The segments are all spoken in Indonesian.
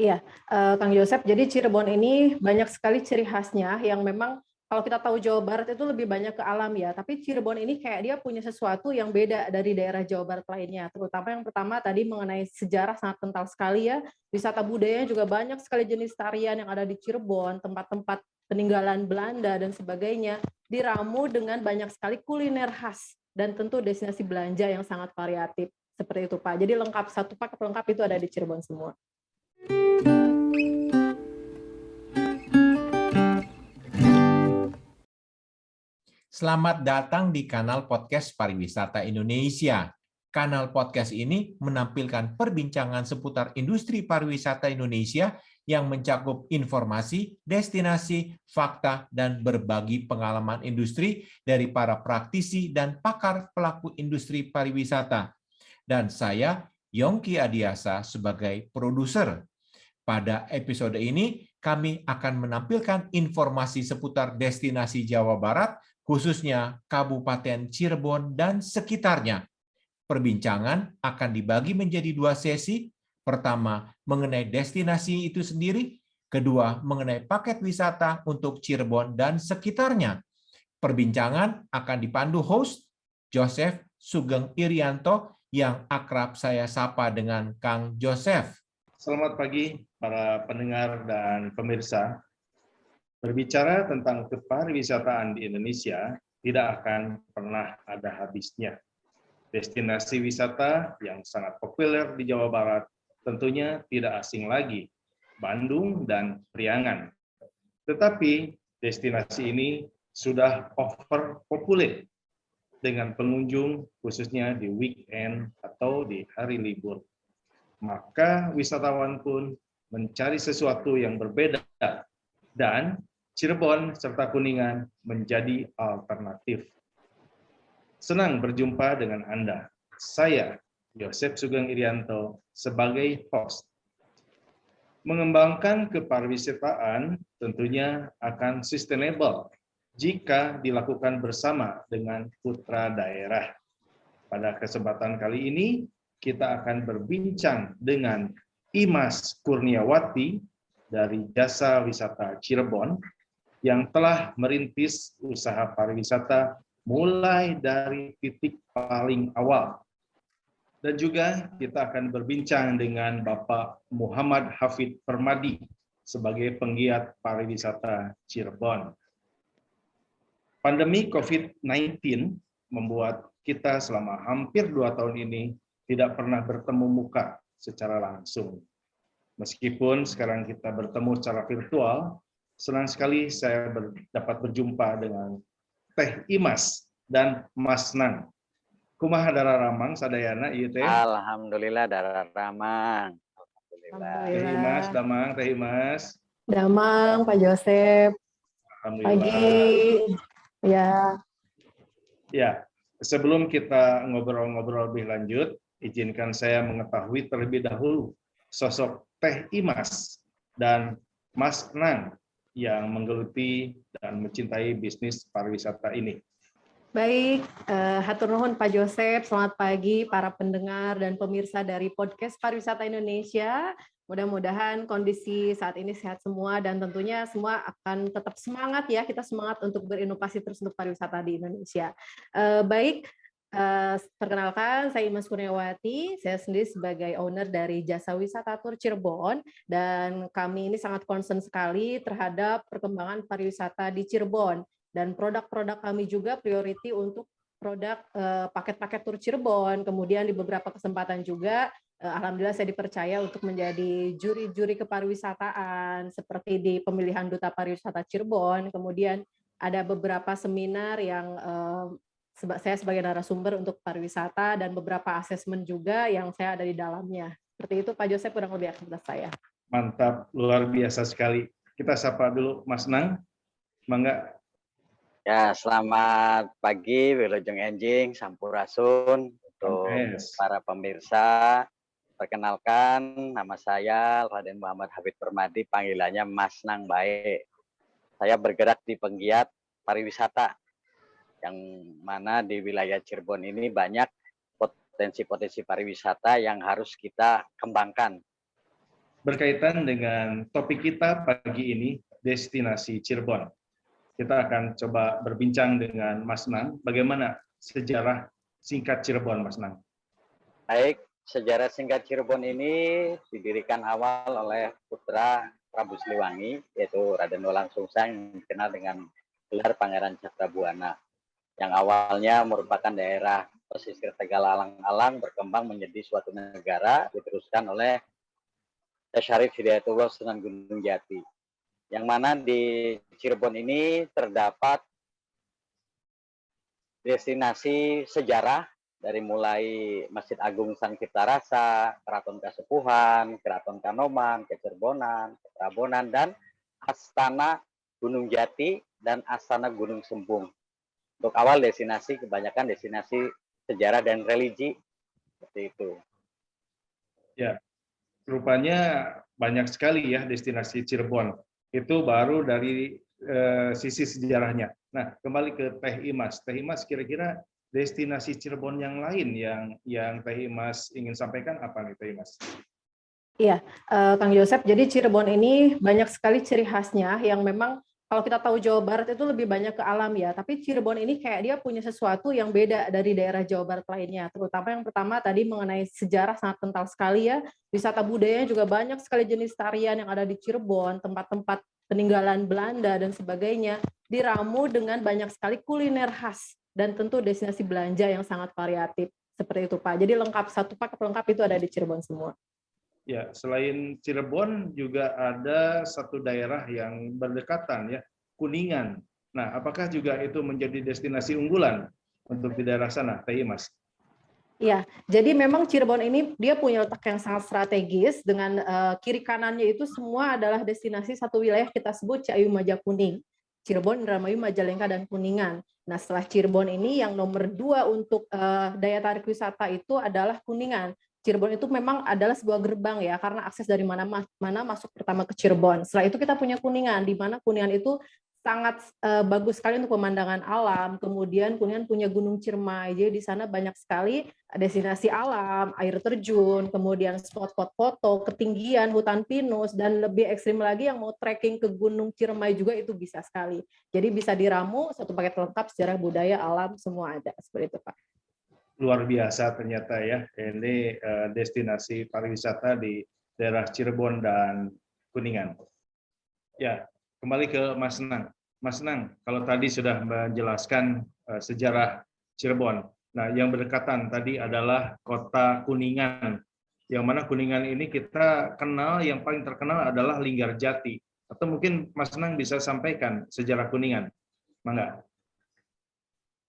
Iya, Kang Joseph, jadi Cirebon ini banyak sekali ciri khasnya yang memang kalau kita tahu Jawa Barat itu lebih banyak ke alam ya, tapi Cirebon ini kayak dia punya sesuatu yang beda dari daerah Jawa Barat lainnya, terutama yang pertama tadi mengenai sejarah sangat kental sekali ya, wisata budaya juga banyak sekali jenis tarian yang ada di Cirebon, tempat-tempat peninggalan Belanda dan sebagainya, diramu dengan banyak sekali kuliner khas dan tentu destinasi belanja yang sangat variatif, seperti itu Pak. Jadi lengkap, satu paket lengkap itu ada di Cirebon semua. Selamat datang di kanal podcast Pariwisata Indonesia. Kanal podcast ini menampilkan perbincangan seputar industri pariwisata Indonesia yang mencakup informasi, destinasi, fakta, dan berbagi pengalaman industri dari para praktisi dan pakar pelaku industri pariwisata. Dan saya, Yongki Adiasa, sebagai produser. Pada episode ini, kami akan menampilkan informasi seputar destinasi Jawa Barat, khususnya Kabupaten Cirebon dan sekitarnya. Perbincangan akan dibagi menjadi 2 sesi. Pertama, mengenai destinasi itu sendiri. Kedua, mengenai paket wisata untuk Cirebon dan sekitarnya. Perbincangan akan dipandu host Joseph Sugeng Irianto yang akrab saya sapa dengan Kang Joseph. Selamat pagi para pendengar dan pemirsa. Berbicara tentang kepariwisataan di Indonesia tidak akan pernah ada habisnya. Destinasi wisata yang sangat populer di Jawa Barat tentunya tidak asing lagi, Bandung dan Priangan. Tetapi destinasi ini sudah over populer dengan pengunjung khususnya di weekend atau di hari libur. Maka wisatawan pun mencari sesuatu yang berbeda dan Cirebon serta Kuningan menjadi alternatif. Senang berjumpa dengan Anda. Saya, Joseph Sugeng Irianto, sebagai host. Mengembangkan kepariwisataan tentunya akan sustainable jika dilakukan bersama dengan putra daerah. Pada kesempatan kali ini, kita akan berbincang dengan Imas Kurniawati dari Jasa Wisata Cirebon yang telah merintis usaha pariwisata mulai dari titik paling awal. Dan juga kita akan berbincang dengan Bapak Muhammad Hafid Permadi sebagai penggiat pariwisata Cirebon. Pandemi COVID-19 membuat kita selama hampir 2 tahun ini tidak pernah bertemu muka secara langsung. Meskipun sekarang kita bertemu secara virtual, senang sekali saya dapat berjumpa dengan Teh Imas dan Mas Nang. Kumaha dararamang sadayana ieu teh? Alhamdulillah dararamang. Alhamdulillah. Teh Imas, damang Teh Imas. Damang, Pak Joseph. Alhamdulillah. Pagi. Ya. Ya, sebelum kita ngobrol-ngobrol lebih lanjut, izinkan saya mengetahui terlebih dahulu sosok Teh Imas dan Mas Nang yang menggeluti dan mencintai bisnis pariwisata ini. Baik, hatur nuhun Pak Joseph, selamat pagi para pendengar dan pemirsa dari podcast Pariwisata Indonesia. Mudah-mudahan kondisi saat ini sehat semua dan tentunya semua akan tetap semangat ya, kita semangat untuk berinovasi terus untuk pariwisata di Indonesia. Baik, perkenalkan saya Imas Kurniawati, saya sendiri sebagai owner dari Jasa Wisata Tur Cirebon dan kami ini sangat concern sekali terhadap perkembangan pariwisata di Cirebon. Dan produk-produk kami juga priority untuk produk paket-paket tur Cirebon. Kemudian di beberapa kesempatan juga, alhamdulillah saya dipercaya untuk menjadi juri-juri kepariwisataan, seperti di pemilihan Duta Pariwisata Cirebon. Kemudian ada beberapa seminar yang saya sebagai narasumber untuk pariwisata dan beberapa asesmen juga yang saya ada di dalamnya. Seperti itu Pak Joseph kurang lebih aktivitas saya. Mantap, luar biasa sekali. Kita sapa dulu Mas Nang. Mangga. Ya, selamat pagi, Wilujeng Enjing, Sampurasun untuk para pemirsa. Perkenalkan, nama saya Raden Muhammad Hafid Permadi, panggilannya Mas Nang baik. Saya bergerak di penggiat pariwisata, yang mana di wilayah Cirebon ini banyak potensi-potensi pariwisata yang harus kita kembangkan. berkaitan dengan topik kita pagi ini, destinasi Cirebon. Kita akan coba berbincang dengan Mas Nang, bagaimana sejarah singkat Cirebon, Mas Nang. Baik, sejarah singkat Cirebon ini didirikan awal oleh putra Prabu Siliwangi, yaitu Raden Walang Sungsang, yang dikenal dengan gelar Pangeran Cakrabuana, yang awalnya merupakan daerah pesisir Tegal Alang-alang berkembang menjadi suatu negara, diteruskan oleh Syarif Hidayatullah Sunan Gunung Jati, yang mana di Cirebon ini terdapat destinasi sejarah dari mulai Masjid Agung Sang Cipta Rasa, Keraton Kasepuhan, Keraton Kanoman, Kecerbonan, Keprabonan, dan Astana Gunung Jati dan Astana Gunung Sembung. Untuk awal destinasi, kebanyakan destinasi sejarah dan religi, seperti itu. Ya, rupanya banyak sekali ya destinasi Cirebon. Itu baru dari sisi sejarahnya. Nah, kembali ke Teh Imas. Teh Imas, kira-kira destinasi Cirebon yang lain yang Teh Imas ingin sampaikan apa nih, Teh Imas? Iya, Kang Joseph. Jadi Cirebon ini banyak sekali ciri khasnya yang memang kalau kita tahu Jawa Barat itu lebih banyak ke alam ya. Tapi Cirebon ini kayak dia punya sesuatu yang beda dari daerah Jawa Barat lainnya. Terutama yang pertama tadi mengenai sejarah sangat kental sekali ya. Wisata budayanya juga banyak sekali jenis tarian yang ada di Cirebon, tempat-tempat peninggalan Belanda dan sebagainya. Diramu dengan banyak sekali kuliner khas dan tentu destinasi belanja yang sangat variatif. Seperti itu Pak. Jadi lengkap, satu paket lengkap itu ada di Cirebon semua. Ya, selain Cirebon juga ada satu daerah yang berdekatan ya, Kuningan. Nah, apakah juga itu menjadi destinasi unggulan untuk di daerah sana, Teh Imas? Iya, jadi memang Cirebon ini dia punya letak yang sangat strategis dengan kiri kanannya itu semua adalah destinasi satu wilayah kita sebut Ciayu Majakuning. Cirebon, Indramayu, Majalengka, dan Kuningan. Nah, setelah Cirebon ini yang nomor 2 untuk daya tarik wisata itu adalah Kuningan. Cirebon itu memang adalah sebuah gerbang ya, karena akses dari mana-mana masuk pertama ke Cirebon. Setelah itu kita punya Kuningan, di mana Kuningan itu sangat bagus sekali untuk pemandangan alam. Kemudian Kuningan punya Gunung Ciremai, jadi di sana banyak sekali destinasi alam, air terjun, kemudian spot-spot foto, ketinggian, hutan pinus, dan lebih ekstrim lagi yang mau trekking ke Gunung Ciremai juga itu bisa sekali. Jadi bisa diramu, satu paket lengkap sejarah budaya, alam, semua ada. Seperti itu Pak. Luar biasa ternyata ya, ini destinasi pariwisata di daerah Cirebon dan Kuningan. Ya, kembali ke Mas Nang. Mas Nang, kalau tadi sudah menjelaskan sejarah Cirebon. Nah, yang berdekatan tadi adalah kota Kuningan. Yang mana Kuningan ini kita kenal, yang paling terkenal adalah Linggarjati. Atau mungkin Mas Nang bisa sampaikan sejarah Kuningan. Mangga.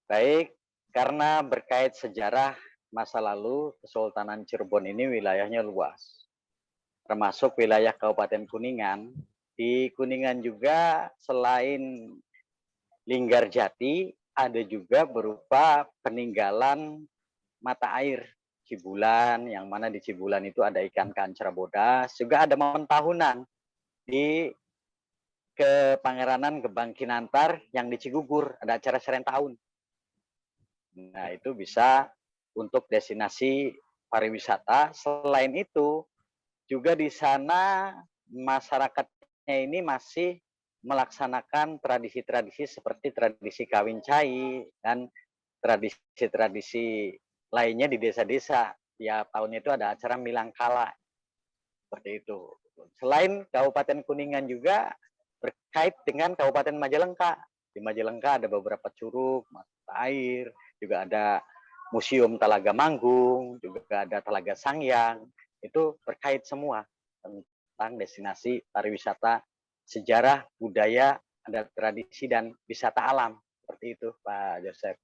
Baik, karena berkait sejarah masa lalu, Kesultanan Cirebon ini wilayahnya luas. Termasuk wilayah Kabupaten Kuningan. Di Kuningan juga selain Linggarjati, ada juga berupa peninggalan mata air Cibulan, yang mana di Cibulan itu ada ikan kancara bodas, juga ada momen tahunan di Kepangeranan Gebang Kinantar yang di Cigugur, ada acara Seren Tahun. Nah, itu bisa untuk destinasi pariwisata. Selain itu, juga di sana masyarakatnya ini masih melaksanakan tradisi-tradisi seperti tradisi kawin cai dan tradisi-tradisi lainnya di desa-desa. Tiap tahunnya itu ada acara Milangkala. Seperti itu. Selain Kabupaten Kuningan juga terkait dengan Kabupaten Majalengka. Di Majalengka ada beberapa curug, mata air, juga ada Museum Talaga Manggung, juga ada Talaga Sangyang. Itu terkait semua tentang destinasi pariwisata, sejarah, budaya, ada tradisi dan wisata alam. Seperti itu, Pak Joseph.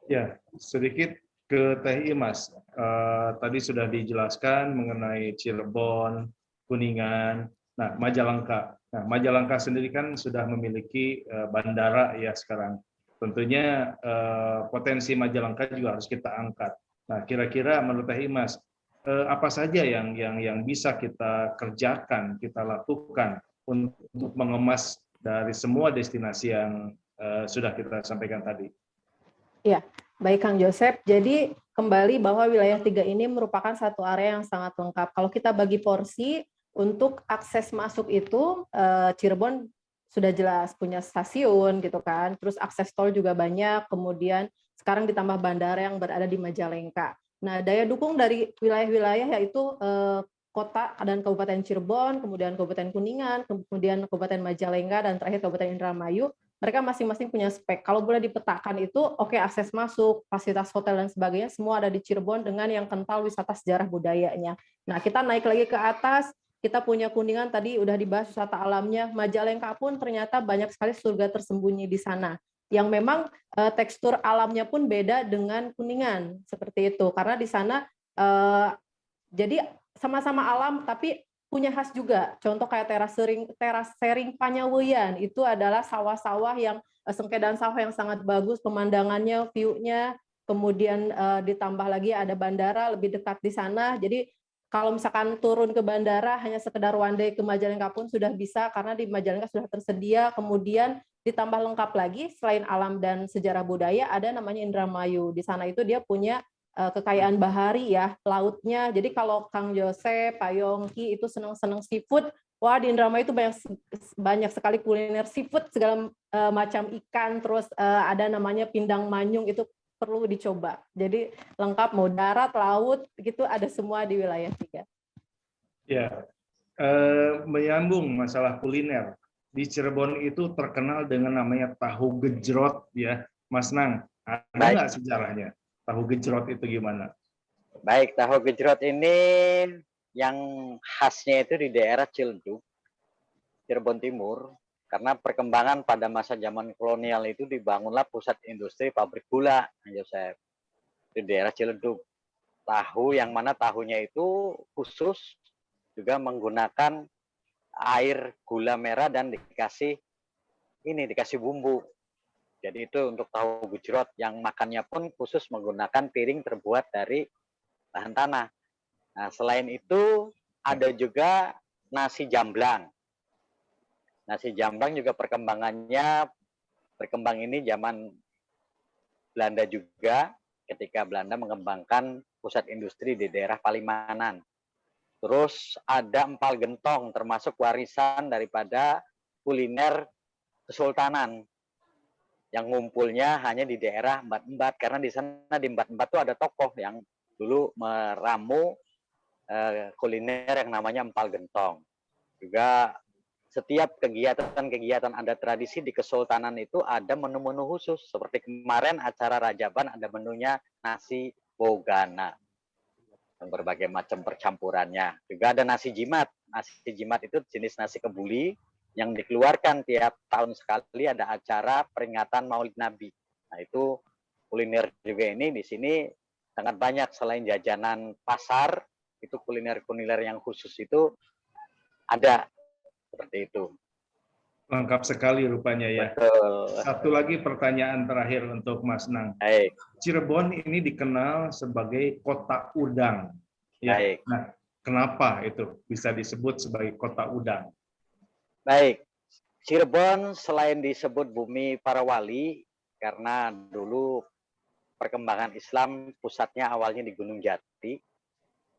Ya, sedikit ke Teh Imas. Tadi sudah dijelaskan mengenai Cirebon, Kuningan, nah Majalengka. Nah, Majalengka sendiri kan sudah memiliki bandara ya sekarang. Tentunya potensi Majalengka juga harus kita angkat. Nah, kira-kira menurut Teh Imas, apa saja yang bisa kita kerjakan, kita lakukan untuk mengemas dari semua destinasi yang sudah kita sampaikan tadi? Ya, Baik Kang Joseph, jadi kembali bahwa wilayah 3 ini merupakan satu area yang sangat lengkap. Kalau kita bagi porsi, untuk akses masuk itu Cirebon sudah jelas punya stasiun gitu kan, terus akses tol juga banyak, kemudian sekarang ditambah bandara yang berada di Majalengka. Nah, daya dukung dari wilayah-wilayah yaitu Kota dan Kabupaten Cirebon, kemudian Kabupaten Kuningan, kemudian Kabupaten Majalengka, dan terakhir Kabupaten Indramayu. Mereka masing-masing punya spek. Kalau boleh dipetakan itu, oke, akses masuk, fasilitas hotel dan sebagainya, semua ada di Cirebon dengan yang kental wisata sejarah budayanya. Nah, kita naik lagi ke atas, kita punya Kuningan, tadi udah dibahas wisata alamnya. Majalengka pun ternyata banyak sekali surga tersembunyi di sana, yang memang tekstur alamnya pun beda dengan Kuningan, seperti itu. Karena di sana, jadi sama-sama alam, tapi punya khas juga. Contoh kayak teras sering Panyaweyan, itu adalah sawah-sawah yang sengkedan sawah yang sangat bagus, pemandangannya, view-nya, kemudian ditambah lagi ada bandara lebih dekat di sana. Jadi kalau misalkan turun ke bandara hanya sekedar one day ke Majalengka pun sudah bisa, karena di Majalengka sudah tersedia. Kemudian ditambah lengkap lagi, selain alam dan sejarah budaya, ada namanya Indramayu. Di sana itu dia punya kekayaan bahari ya, lautnya. Jadi kalau Kang Joseph, Pak Yongki itu senang-senang seafood, wah di Indramayu itu banyak sekali kuliner seafood, segala macam ikan, terus ada namanya pindang manyung, itu perlu dicoba. Jadi lengkap, mau darat, laut, gitu ada semua di wilayah 3. Ya, menyambung masalah kuliner. Di Cirebon itu terkenal dengan namanya tahu gejrot ya, Mas Nang. Ada nggak sejarahnya? Tahu gejrot itu gimana? Baik, tahu gejrot ini yang khasnya itu di daerah Ciledug, Cirebon Timur, karena perkembangan pada masa zaman kolonial itu dibangunlah pusat industri pabrik gula, Joseph, di daerah Ciledug. Tahu yang mana tahunya itu khusus juga menggunakan air gula merah dan dikasih bumbu. Jadi itu untuk tahu gejrot, yang makannya pun khusus menggunakan piring terbuat dari bahan tanah. Nah, selain itu ada juga nasi jamblang. Nasi jamblang juga berkembang ini zaman Belanda juga, ketika Belanda mengembangkan pusat industri di daerah Palimanan. Terus ada empal gentong, termasuk warisan daripada kuliner Kesultanan, yang ngumpulnya hanya di daerah Embat-Embat, karena di sana di Embat-Embat itu ada tokoh yang dulu meramu kuliner yang namanya empal gentong. Juga setiap kegiatan adat tradisi di Kesultanan itu ada menu-menu khusus. Seperti kemarin acara Rajaban ada menunya nasi bogana, dan berbagai macam percampurannya. Juga ada nasi jimat. Nasi jimat itu jenis nasi kebuli yang dikeluarkan tiap tahun sekali, ada acara peringatan Maulid Nabi. Nah, itu kuliner juga ini di sini sangat banyak. Selain jajanan pasar, itu kuliner-kuliner yang khusus itu ada, seperti itu. Lengkap sekali rupanya ya. Betul. Satu lagi pertanyaan terakhir untuk Mas Nang. Baik. Cirebon ini dikenal sebagai kota udang. Ya. Baik. Nah, kenapa itu bisa disebut sebagai kota udang? Baik, Cirebon selain disebut bumi para wali, karena dulu perkembangan Islam pusatnya awalnya di Gunung Jati,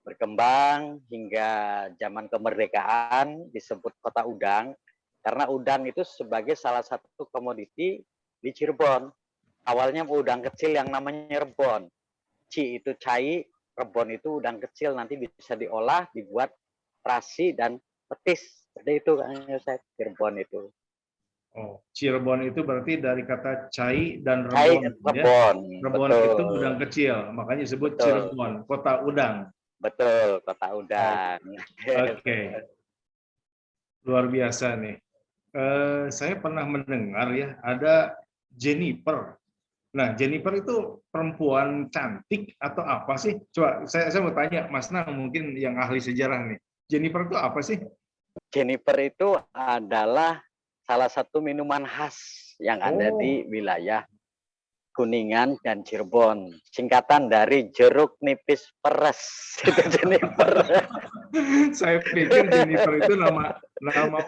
berkembang hingga zaman kemerdekaan disebut kota udang, karena udang itu sebagai salah satu komoditi di Cirebon. Awalnya udang kecil yang namanya rebon. Ci itu cai, rebon itu udang kecil, nanti bisa diolah, dibuat terasi dan petis. Seperti itu kan Yosef, Cirebon itu. Oh, Cirebon itu berarti dari kata cai dan rebon. Cai, rebon. Ya? Rebon betul. itu udang kecil, makanya disebut betul. Cirebon, kota udang. Betul, kota udang. Oke. Luar biasa nih. Saya pernah mendengar ya, ada Jennifer. Nah, Jennifer itu perempuan cantik atau apa sih? Coba saya mau tanya Mas Nang, mungkin yang ahli sejarah nih. Jennifer itu apa sih? Jennifer itu adalah salah satu minuman khas yang ada di wilayah Kuningan dan Cirebon. Singkatan dari jeruk nipis peres. Itu Jennifer. Saya pikir Jennifer itu nama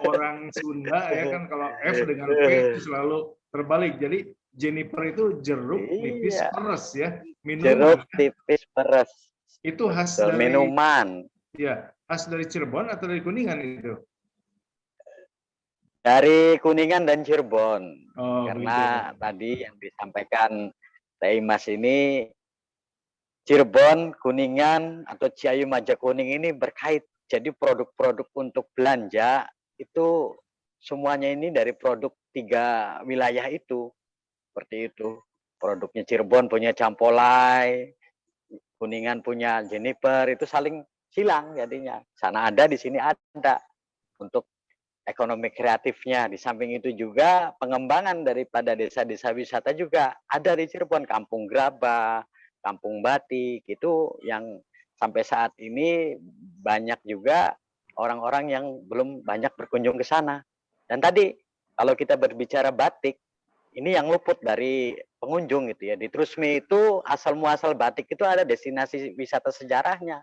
orang Sunda ya kan, kalau F dengan P itu selalu terbalik. Jadi Jeniper itu jeruk nipis Iya. peres ya, Jeruk minuman. tipis peres. Itu khas Betul, dari minuman. ya, khas dari Cirebon atau dari Kuningan itu? Dari Kuningan dan Cirebon. Oh, Karena begitu. tadi yang disampaikan Teh Imas ini, Cirebon, Kuningan, atau Ciayu Majakuning ini berkait. Jadi produk-produk untuk belanja itu semuanya ini dari produk 3 wilayah itu. Seperti itu. Produknya Cirebon punya Campolai, Kuningan punya Jeniper, itu saling silang jadinya. Sana ada, di sini ada. Untuk ekonomi kreatifnya. Di samping itu juga pengembangan daripada desa-desa wisata juga ada di Cirebon. Kampung Graba, Kampung Batik, itu yang sampai saat ini banyak juga orang-orang yang belum banyak berkunjung ke sana. Dan tadi kalau kita berbicara batik, ini yang luput dari pengunjung gitu ya. Di Trusmi itu asal muasal batik itu ada destinasi wisata sejarahnya,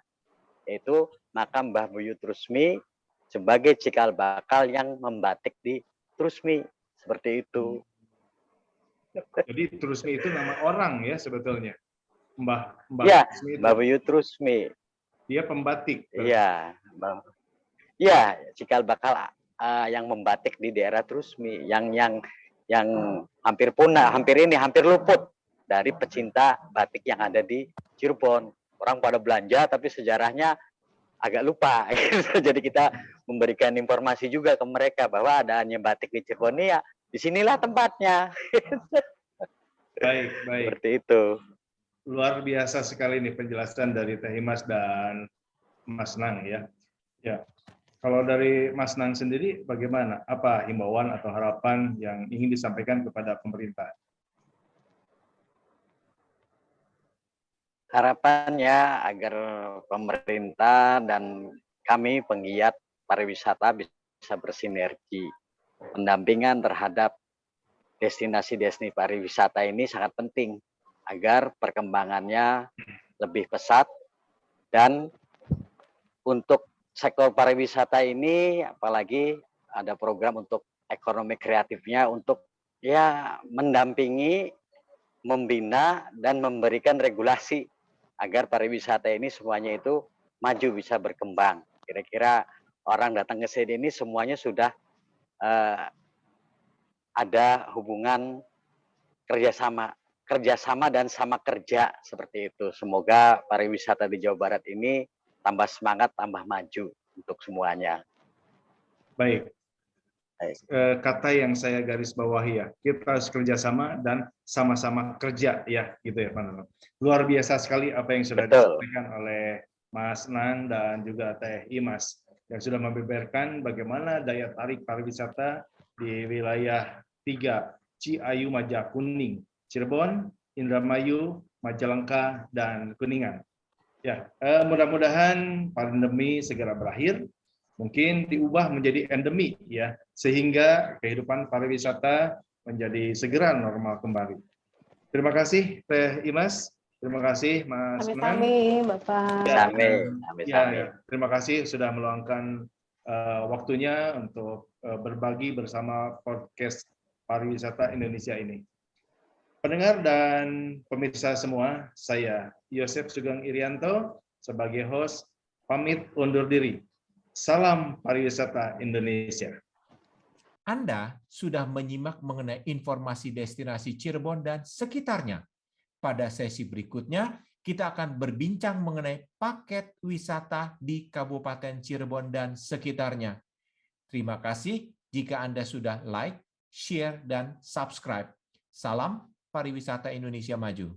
yaitu makam Mbah Buyut Trusmi sebagai cikal bakal yang membatik di Trusmi, seperti itu. Jadi Trusmi itu nama orang ya sebetulnya. Mbah Ya, Trusmi itu. Mbah Buyut Trusmi. Dia pembatik. Iya, ya, cikal bakal yang membatik di daerah Trusmi, yang hampir punah, hampir luput dari pecinta batik yang ada di Cirebon. Orang pada belanja tapi sejarahnya agak lupa. Jadi kita memberikan informasi juga ke mereka bahwa adanya batik di Cirebon ya, disinilah tempatnya. Baik. Seperti itu. Luar biasa sekali nih penjelasan dari Teh Imas dan Mas Nang ya. Ya. Kalau dari Mas Nang sendiri bagaimana? Apa himbauan atau harapan yang ingin disampaikan kepada pemerintah? Harapannya agar pemerintah dan kami penggiat pariwisata bisa bersinergi. Pendampingan terhadap destinasi-destinasi pariwisata ini sangat penting agar perkembangannya lebih pesat, dan untuk sektor pariwisata ini apalagi ada program untuk ekonomi kreatifnya untuk ya mendampingi, membina dan memberikan regulasi agar pariwisata ini semuanya itu maju, bisa berkembang. Kira-kira orang datang ke sini ini semuanya sudah ada hubungan kerjasama dan sama kerja, seperti itu. Semoga pariwisata di Jawa Barat ini tambah semangat, tambah maju untuk semuanya. Baik. Kata yang saya garis bawahi ya, kita harus kerjasama dan sama-sama kerja ya, gitu ya Pak Nano. Luar biasa sekali apa yang sudah disampaikan oleh Mas Nang dan juga Teh Imas yang sudah membeberkan bagaimana daya tarik pariwisata di wilayah 3, Ciayu Majakuning, Cirebon, Indramayu, Majalengka, dan Kuningan. Ya, mudah-mudahan pandemi segera berakhir. Mungkin diubah menjadi endemi ya, sehingga kehidupan pariwisata menjadi segera normal kembali. Terima kasih Teh Imas, terima kasih Mas Nang. Bapak. Ya, terima kasih sudah meluangkan waktunya untuk berbagi bersama podcast pariwisata Indonesia ini. Pendengar dan pemirsa semua, saya Yosef Sugeng Irianto sebagai host pamit undur diri. Salam pariwisata Indonesia. Anda sudah menyimak mengenai informasi destinasi Cirebon dan sekitarnya. Pada sesi berikutnya, kita akan berbincang mengenai paket wisata di Kabupaten Cirebon dan sekitarnya. Terima kasih jika Anda sudah like, share, dan subscribe. Salam pariwisata Indonesia maju.